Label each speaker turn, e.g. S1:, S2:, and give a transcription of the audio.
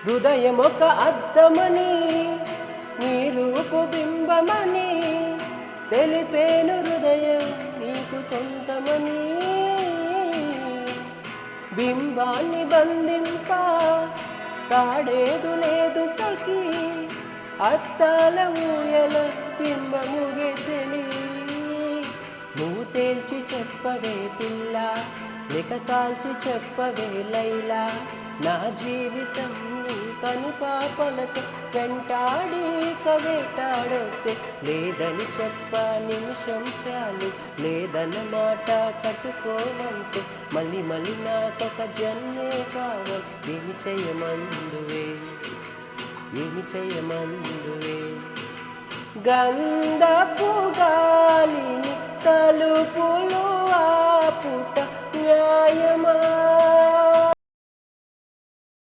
S1: హృదయమొక అద్దమని నీ రూపు బింబమని తెలిపేను హృదయం నీకు సొంతమని బింబాన్ని బంధింప తాడేదు లేదు సఖీ అత్తాల ఊయల బింబముగే తెలి నువ్వు తేల్చి చెప్పవే పిల్ల లేక కాల్చి చెప్పవే లైలా నా జీవితం నీ కను పాపలతో వెంటాడి వేటాడొస్తే లేదని చెప్ప నిమిషం చాలు లేదన్న మాట కట్టుకోమంటే మళ్ళీ మళ్ళీ నాకొక జన్మే కావాలి ఏమి చెయ్యమందువే ఏమి చెయ్యమందువే గంధపు గాలిని తలుపులు ఆపుట న్యాయమా